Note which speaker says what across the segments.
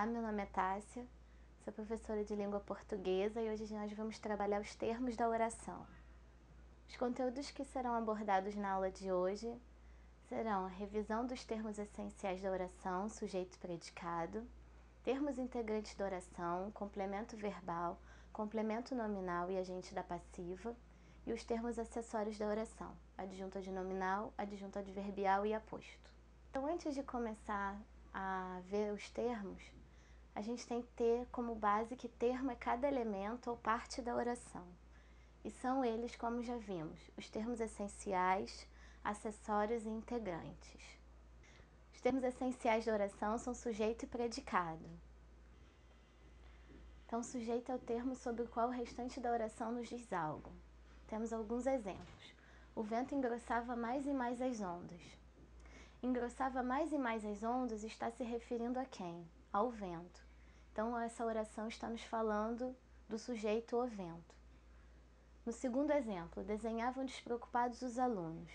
Speaker 1: Olá, meu nome é Tássia, sou professora de língua portuguesa e hoje nós vamos trabalhar os termos da oração. Os conteúdos que serão abordados na aula de hoje serão a revisão dos termos essenciais da oração, sujeito e predicado, termos integrantes da oração, complemento verbal, complemento nominal e agente da passiva, e os termos acessórios da oração, adjunto adnominal, adjunto adverbial e aposto. Então, antes de começar a ver os termos, a gente tem que ter como base que termo é cada elemento ou parte da oração. E são eles, como já vimos, os termos essenciais, acessórios e integrantes. Os termos essenciais da oração são sujeito e predicado. Então, sujeito é o termo sobre o qual o restante da oração nos diz algo. Temos alguns exemplos. O vento engrossava mais e mais as ondas. Engrossava mais e mais as ondas está se referindo a quem? Ao vento. Então, essa oração está nos falando do sujeito o vento. No segundo exemplo, desenhavam despreocupados os alunos.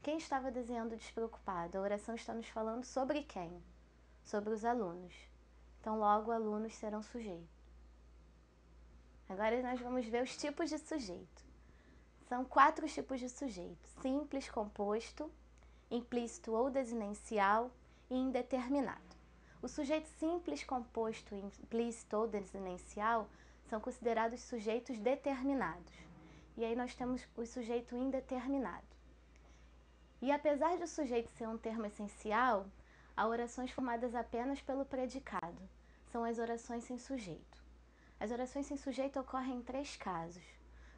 Speaker 1: Quem estava desenhando despreocupado? A oração está nos falando sobre quem? Sobre os alunos. Então, logo, alunos serão sujeito. Agora, nós vamos ver os tipos de sujeito. São 4 tipos de sujeito: simples, composto, implícito ou desinencial e indeterminado. O sujeito simples, composto, implícito ou desinencial são considerados sujeitos determinados. E aí nós temos o sujeito indeterminado. E apesar de o sujeito ser um termo essencial, há orações formadas apenas pelo predicado. São as orações sem sujeito. As orações sem sujeito ocorrem em 3 casos.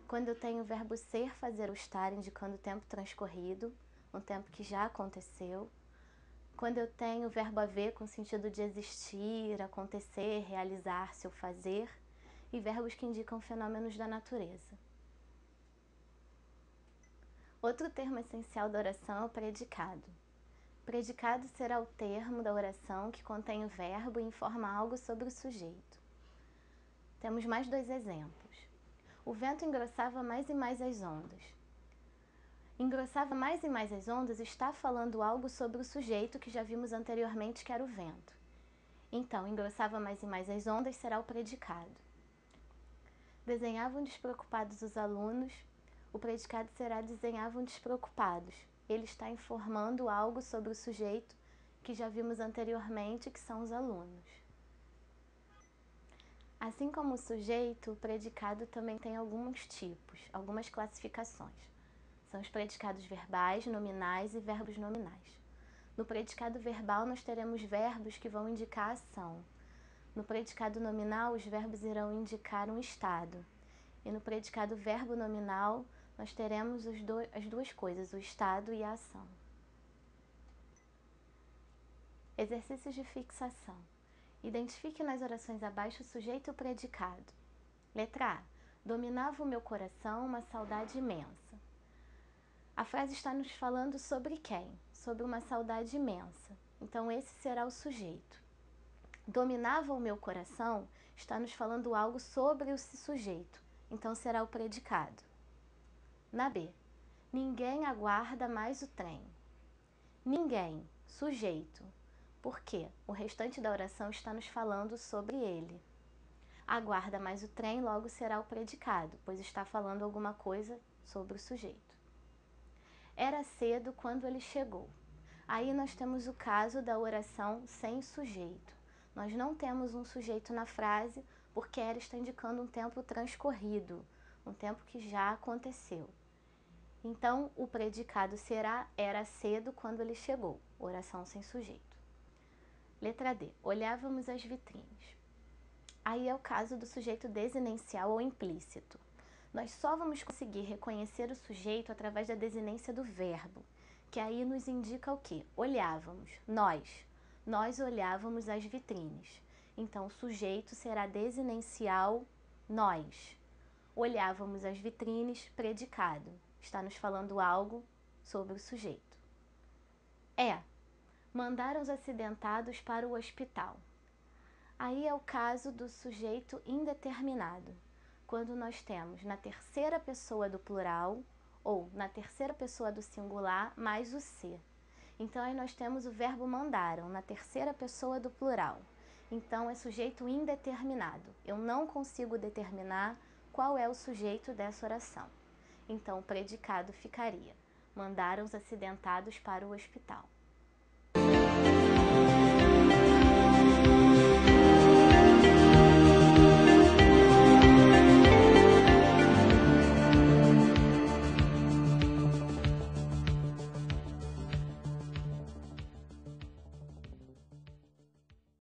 Speaker 1: Quando eu tenho o verbo ser, fazer ou estar, indicando o tempo transcorrido, um tempo que já aconteceu. Quando eu tenho o verbo haver com sentido de existir, acontecer, realizar-se ou fazer, e verbos que indicam fenômenos da natureza. Outro termo essencial da oração é o predicado. Predicado será o termo da oração que contém o verbo e informa algo sobre o sujeito. Temos mais 2 exemplos. O vento engrossava mais e mais as ondas. Engrossava mais e mais as ondas está falando algo sobre o sujeito que já vimos anteriormente que era o vento. Então, engrossava mais e mais as ondas será o predicado. Desenhavam despreocupados os alunos, o predicado será desenhavam despreocupados. Ele está informando algo sobre o sujeito que já vimos anteriormente, que são os alunos. Assim como o sujeito, o predicado também tem alguns tipos, algumas classificações. São os predicados verbais, nominais e verbos nominais. No predicado verbal, nós teremos verbos que vão indicar ação. No predicado nominal, os verbos irão indicar um estado. E no predicado verbo nominal, nós teremos as duas coisas, o estado e a ação. Exercícios de fixação. Identifique nas orações abaixo o sujeito e o predicado. Letra A. Dominava o meu coração uma saudade imensa. A frase está nos falando sobre quem? Sobre uma saudade imensa. Então, esse será o sujeito. Dominava o meu coração está nos falando algo sobre esse sujeito. Então, será o predicado. Na B. Ninguém aguarda mais o trem. Ninguém, sujeito. Por quê? O restante da oração está nos falando sobre ele. Aguarda mais o trem, logo será o predicado, pois está falando alguma coisa sobre o sujeito. Era cedo quando ele chegou. Aí nós temos o caso da oração sem sujeito. Nós não temos um sujeito na frase, porque era está indicando um tempo transcorrido, um tempo que já aconteceu. Então, o predicado será era cedo quando ele chegou, oração sem sujeito. Letra D. Olhávamos as vitrines. Aí é o caso do sujeito desinencial ou implícito. Nós só vamos conseguir reconhecer o sujeito através da desinência do verbo, que aí nos indica o quê? Olhávamos, nós olhávamos as vitrines. Então, o sujeito será desinencial, nós. Olhávamos as vitrines, predicado. Está nos falando algo sobre o sujeito. Mandaram os acidentados para o hospital. Aí é o caso do sujeito indeterminado, quando nós temos na terceira pessoa do plural ou na terceira pessoa do singular mais o ser. Então, aí nós temos o verbo mandaram na terceira pessoa do plural. Então é sujeito indeterminado. Eu não consigo determinar qual é o sujeito dessa oração. Então o predicado ficaria: mandaram os acidentados para o hospital.